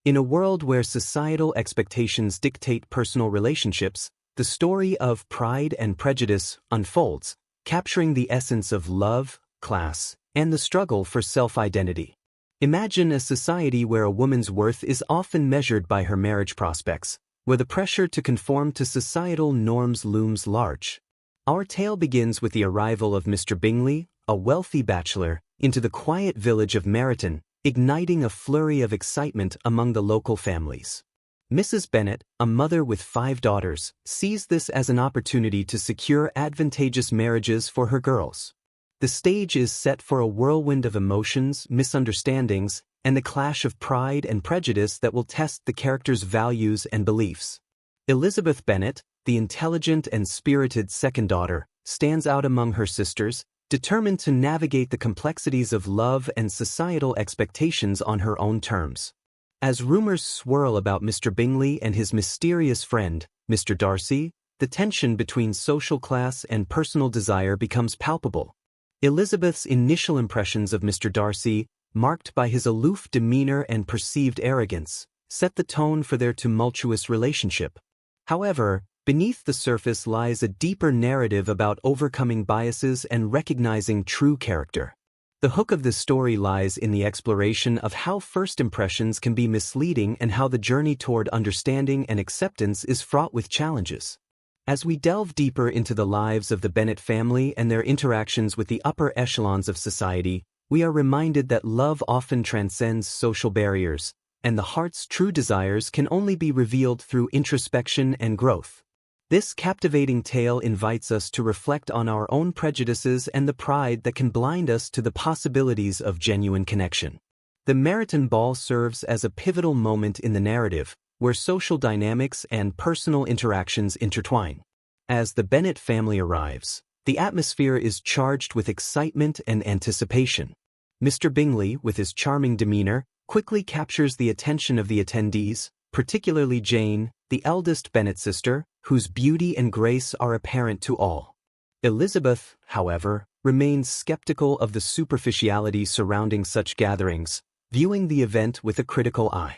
In a world where societal expectations dictate personal relationships, the story of Pride and Prejudice unfolds, capturing the essence of love, class, and the struggle for self-identity. Imagine a society where a woman's worth is often measured by her marriage prospects, where the pressure to conform to societal norms looms large. Our tale begins with the arrival of Mr. Bingley, a wealthy bachelor, into the quiet village of Meryton, igniting a flurry of excitement among the local families. Mrs. Bennet, a mother with 5 daughters, sees this as an opportunity to secure advantageous marriages for her girls. The stage is set for a whirlwind of emotions, misunderstandings, and the clash of pride and prejudice that will test the characters' values and beliefs. Elizabeth Bennet, the intelligent and spirited second daughter, stands out among her sisters, determined to navigate the complexities of love and societal expectations on her own terms. As rumors swirl about Mr. Bingley and his mysterious friend, Mr. Darcy, the tension between social class and personal desire becomes palpable. Elizabeth's initial impressions of Mr. Darcy, marked by his aloof demeanor and perceived arrogance, set the tone for their tumultuous relationship. However, beneath the surface lies a deeper narrative about overcoming biases and recognizing true character. The hook of this story lies in the exploration of how first impressions can be misleading and how the journey toward understanding and acceptance is fraught with challenges. As we delve deeper into the lives of the Bennet family and their interactions with the upper echelons of society, we are reminded that love often transcends social barriers, and the heart's true desires can only be revealed through introspection and growth. This captivating tale invites us to reflect on our own prejudices and the pride that can blind us to the possibilities of genuine connection. The Meryton ball serves as a pivotal moment in the narrative, where social dynamics and personal interactions intertwine. As the Bennet family arrives, the atmosphere is charged with excitement and anticipation. Mr. Bingley, with his charming demeanor, quickly captures the attention of the attendees, particularly Jane, the eldest Bennet sister, whose beauty and grace are apparent to all. Elizabeth, however, remains skeptical of the superficiality surrounding such gatherings, viewing the event with a critical eye.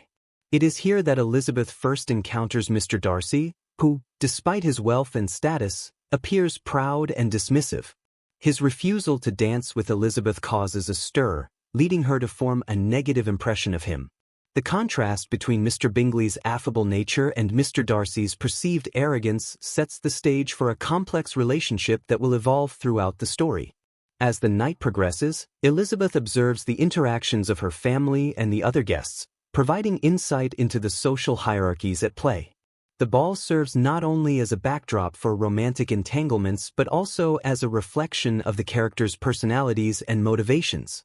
It is here that Elizabeth first encounters Mr. Darcy, who, despite his wealth and status, appears proud and dismissive. His refusal to dance with Elizabeth causes a stir, leading her to form a negative impression of him. The contrast between Mr. Bingley's affable nature and Mr. Darcy's perceived arrogance sets the stage for a complex relationship that will evolve throughout the story. As the night progresses, Elizabeth observes the interactions of her family and the other guests, providing insight into the social hierarchies at play. The ball serves not only as a backdrop for romantic entanglements but also as a reflection of the characters' personalities and motivations.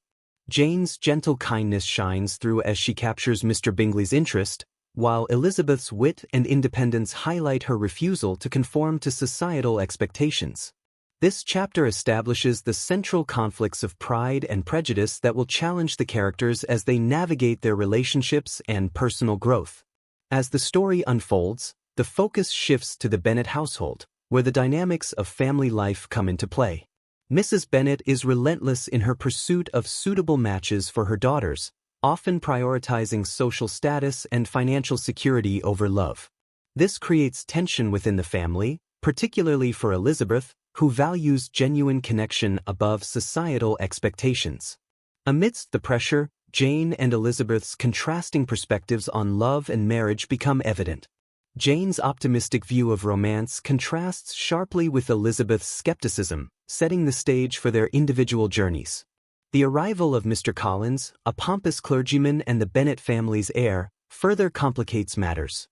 Jane's gentle kindness shines through as she captures Mr. Bingley's interest, while Elizabeth's wit and independence highlight her refusal to conform to societal expectations. This chapter establishes the central conflicts of pride and prejudice that will challenge the characters as they navigate their relationships and personal growth. As the story unfolds, the focus shifts to the Bennet household, where the dynamics of family life come into play. Mrs. Bennet is relentless in her pursuit of suitable matches for her daughters, often prioritizing social status and financial security over love. This creates tension within the family, particularly for Elizabeth, who values genuine connection above societal expectations. Amidst the pressure, Jane and Elizabeth's contrasting perspectives on love and marriage become evident. Jane's optimistic view of romance contrasts sharply with Elizabeth's skepticism, setting the stage for their individual journeys. The arrival of Mr. Collins, a pompous clergyman and the Bennet family's heir, further complicates matters.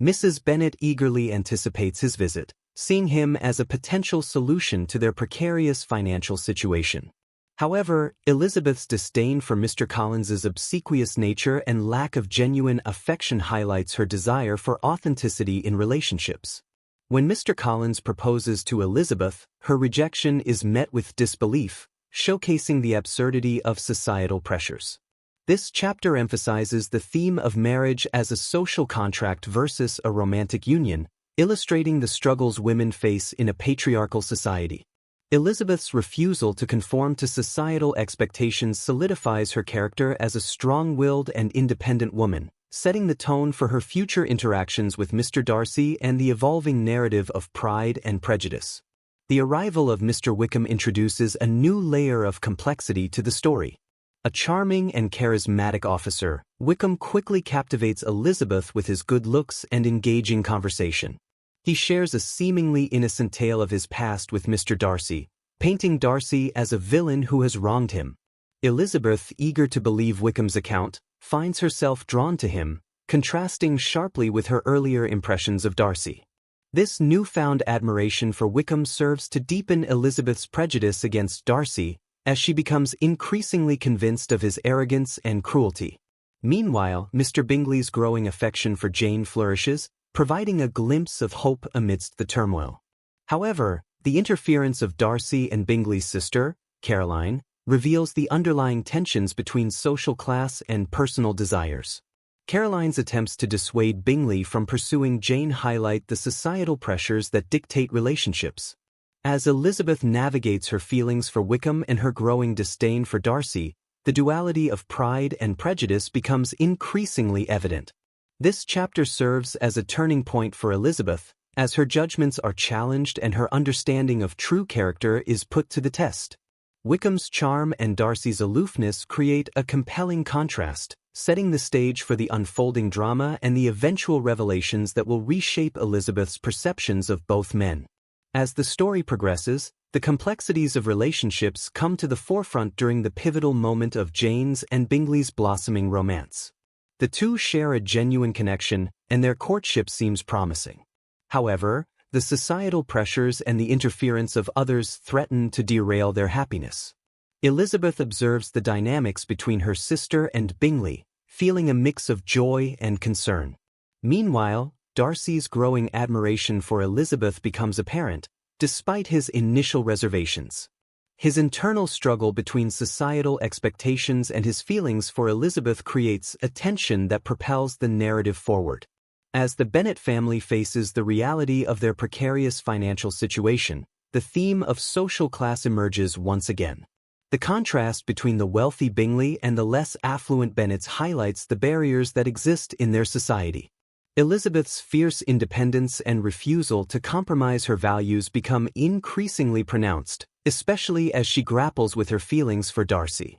Mrs. Bennet eagerly anticipates his visit, seeing him as a potential solution to their precarious financial situation. However, Elizabeth's disdain for Mr. Collins's obsequious nature and lack of genuine affection highlights her desire for authenticity in relationships. When Mr. Collins proposes to Elizabeth, her rejection is met with disbelief, showcasing the absurdity of societal pressures. This chapter emphasizes the theme of marriage as a social contract versus a romantic union, illustrating the struggles women face in a patriarchal society. Elizabeth's refusal to conform to societal expectations solidifies her character as a strong-willed and independent woman, setting the tone for her future interactions with Mr. Darcy and the evolving narrative of Pride and Prejudice. The arrival of Mr. Wickham introduces a new layer of complexity to the story. A charming and charismatic officer, Wickham quickly captivates Elizabeth with his good looks and engaging conversation. He shares a seemingly innocent tale of his past with Mr. Darcy, painting Darcy as a villain who has wronged him. Elizabeth, eager to believe Wickham's account, finds herself drawn to him, contrasting sharply with her earlier impressions of Darcy. This newfound admiration for Wickham serves to deepen Elizabeth's prejudice against Darcy as she becomes increasingly convinced of his arrogance and cruelty. Meanwhile, Mr. Bingley's growing affection for Jane flourishes, providing a glimpse of hope amidst the turmoil. However, the interference of Darcy and Bingley's sister, Caroline, reveals the underlying tensions between social class and personal desires. Caroline's attempts to dissuade Bingley from pursuing Jane highlight the societal pressures that dictate relationships. As Elizabeth navigates her feelings for Wickham and her growing disdain for Darcy, the duality of Pride and Prejudice becomes increasingly evident. This chapter serves as a turning point for Elizabeth, as her judgments are challenged and her understanding of true character is put to the test. Wickham's charm and Darcy's aloofness create a compelling contrast, setting the stage for the unfolding drama and the eventual revelations that will reshape Elizabeth's perceptions of both men. As the story progresses, the complexities of relationships come to the forefront during the pivotal moment of Jane's and Bingley's blossoming romance. The two share a genuine connection, and their courtship seems promising. However, the societal pressures and the interference of others threaten to derail their happiness. Elizabeth observes the dynamics between her sister and Bingley, feeling a mix of joy and concern. Meanwhile, Darcy's growing admiration for Elizabeth becomes apparent, despite his initial reservations. His internal struggle between societal expectations and his feelings for Elizabeth creates a tension that propels the narrative forward. As the Bennet family faces the reality of their precarious financial situation, the theme of social class emerges once again. The contrast between the wealthy Bingley and the less affluent Bennets highlights the barriers that exist in their society. Elizabeth's fierce independence and refusal to compromise her values become increasingly pronounced, especially as she grapples with her feelings for Darcy.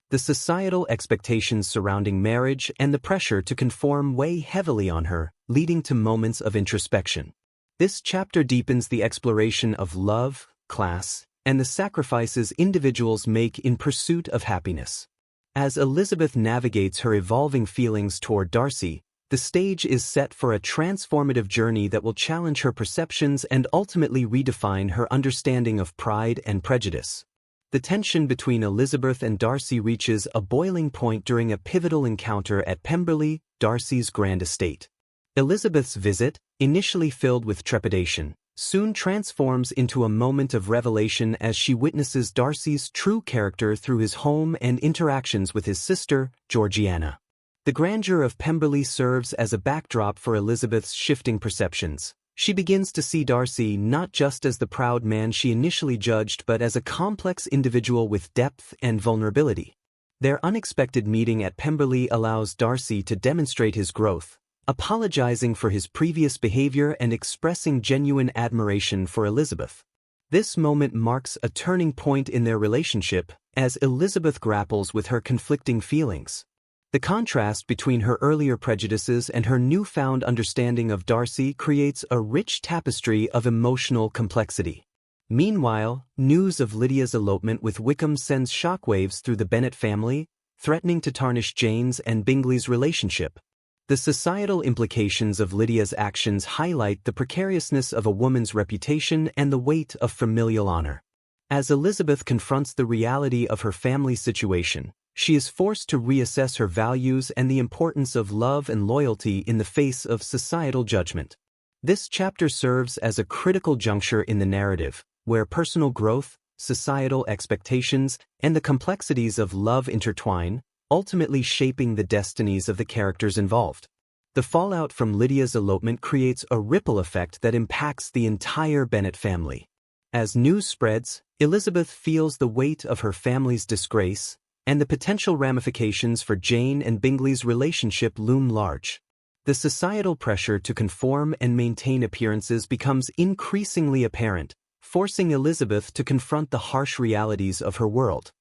The societal expectations surrounding marriage and the pressure to conform weigh heavily on her, leading to moments of introspection. This chapter deepens the exploration of love, class, and the sacrifices individuals make in pursuit of happiness. As Elizabeth navigates her evolving feelings toward Darcy, the stage is set for a transformative journey that will challenge her perceptions and ultimately redefine her understanding of Pride and Prejudice. The tension between Elizabeth and Darcy reaches a boiling point during a pivotal encounter at Pemberley, Darcy's grand estate. Elizabeth's visit, initially filled with trepidation, soon transforms into a moment of revelation as she witnesses Darcy's true character through his home and interactions with his sister, Georgiana. The grandeur of Pemberley serves as a backdrop for Elizabeth's shifting perceptions. She begins to see Darcy not just as the proud man she initially judged but as a complex individual with depth and vulnerability. Their unexpected meeting at Pemberley allows Darcy to demonstrate his growth, apologizing for his previous behavior and expressing genuine admiration for Elizabeth. This moment marks a turning point in their relationship as Elizabeth grapples with her conflicting feelings. The contrast between her earlier prejudices and her newfound understanding of Darcy creates a rich tapestry of emotional complexity. Meanwhile, news of Lydia's elopement with Wickham sends shockwaves through the Bennet family, threatening to tarnish Jane's and Bingley's relationship. The societal implications of Lydia's actions highlight the precariousness of a woman's reputation and the weight of familial honor. As Elizabeth confronts the reality of her family's situation, she is forced to reassess her values and the importance of love and loyalty in the face of societal judgment. This chapter serves as a critical juncture in the narrative, where personal growth, societal expectations, and the complexities of love intertwine, ultimately shaping the destinies of the characters involved. The fallout from Lydia's elopement creates a ripple effect that impacts the entire Bennet family. As news spreads, Elizabeth feels the weight of her family's disgrace, and the potential ramifications for Jane and Bingley's relationship loom large. The societal pressure to conform and maintain appearances becomes increasingly apparent, forcing Elizabeth to confront the harsh realities of her world.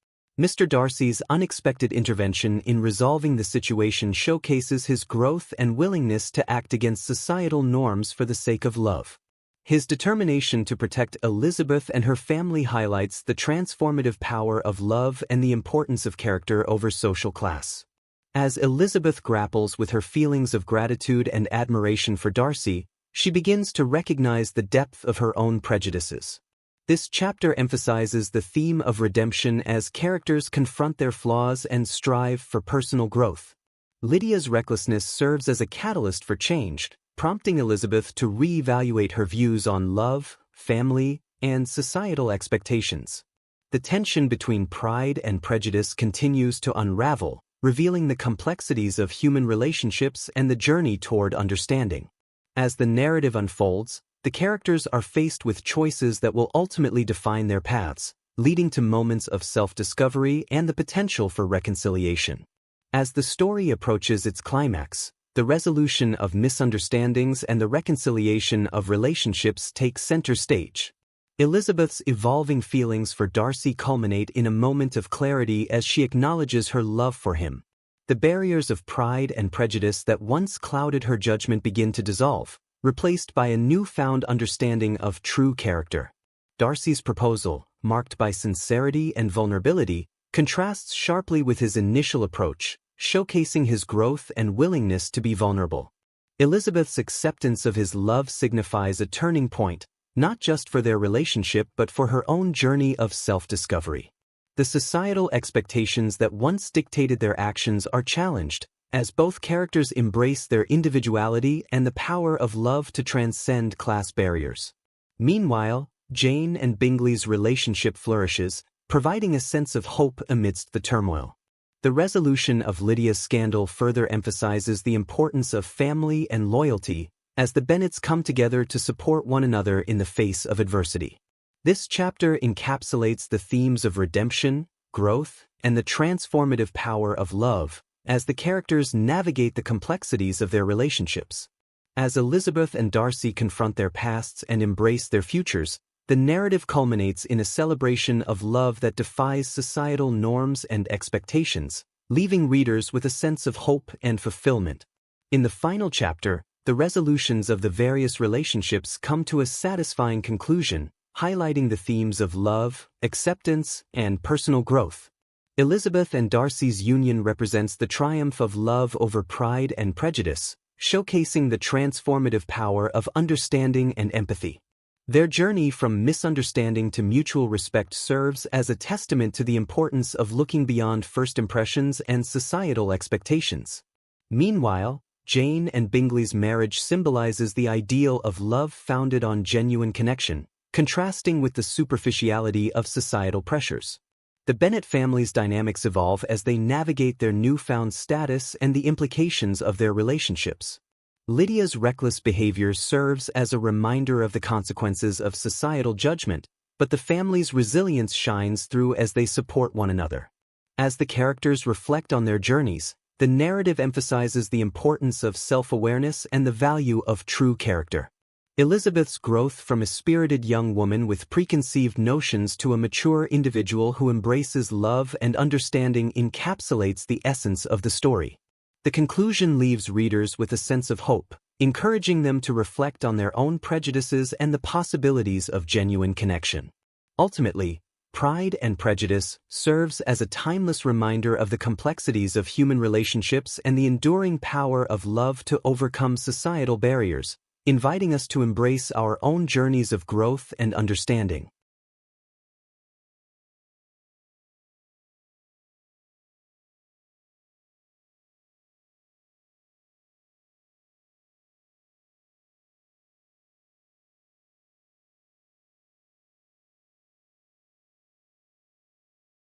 Mr. Darcy's unexpected intervention in resolving the situation showcases his growth and willingness to act against societal norms for the sake of love. His determination to protect Elizabeth and her family highlights the transformative power of love and the importance of character over social class. As Elizabeth grapples with her feelings of gratitude and admiration for Darcy, she begins to recognize the depth of her own prejudices. This chapter emphasizes the theme of redemption as characters confront their flaws and strive for personal growth. Lydia's recklessness serves as a catalyst for change, prompting Elizabeth to re-evaluate her views on love, family, and societal expectations. The tension between pride and prejudice continues to unravel, revealing the complexities of human relationships and the journey toward understanding. As the narrative unfolds, the characters are faced with choices that will ultimately define their paths, leading to moments of self-discovery and the potential for reconciliation. As the story approaches its climax, the resolution of misunderstandings and the reconciliation of relationships take center stage. Elizabeth's evolving feelings for Darcy culminate in a moment of clarity as she acknowledges her love for him. The barriers of pride and prejudice that once clouded her judgment begin to dissolve, replaced by a newfound understanding of true character. Darcy's proposal, marked by sincerity and vulnerability, contrasts sharply with his initial approach, showcasing his growth and willingness to be vulnerable. Elizabeth's acceptance of his love signifies a turning point, not just for their relationship but for her own journey of self-discovery. The societal expectations that once dictated their actions are challenged, as both characters embrace their individuality and the power of love to transcend class barriers. Meanwhile, Jane and Bingley's relationship flourishes, providing a sense of hope amidst the turmoil. The resolution of Lydia's scandal further emphasizes the importance of family and loyalty, as the Bennets come together to support one another in the face of adversity. This chapter encapsulates the themes of redemption, growth, and the transformative power of love, as the characters navigate the complexities of their relationships. As Elizabeth and Darcy confront their pasts and embrace their futures, the narrative culminates in a celebration of love that defies societal norms and expectations, leaving readers with a sense of hope and fulfillment. In the final chapter, the resolutions of the various relationships come to a satisfying conclusion, highlighting the themes of love, acceptance, and personal growth. Elizabeth and Darcy's union represents the triumph of love over pride and prejudice, showcasing the transformative power of understanding and empathy. Their journey from misunderstanding to mutual respect serves as a testament to the importance of looking beyond first impressions and societal expectations. Meanwhile, Jane and Bingley's marriage symbolizes the ideal of love founded on genuine connection, contrasting with the superficiality of societal pressures. The Bennet family's dynamics evolve as they navigate their newfound status and the implications of their relationships. Lydia's reckless behavior serves as a reminder of the consequences of societal judgment, but the family's resilience shines through as they support one another. As the characters reflect on their journeys, the narrative emphasizes the importance of self-awareness and the value of true character. Elizabeth's growth from a spirited young woman with preconceived notions to a mature individual who embraces love and understanding encapsulates the essence of the story. The conclusion leaves readers with a sense of hope, encouraging them to reflect on their own prejudices and the possibilities of genuine connection. Ultimately, Pride and Prejudice serves as a timeless reminder of the complexities of human relationships and the enduring power of love to overcome societal barriers, inviting us to embrace our own journeys of growth and understanding.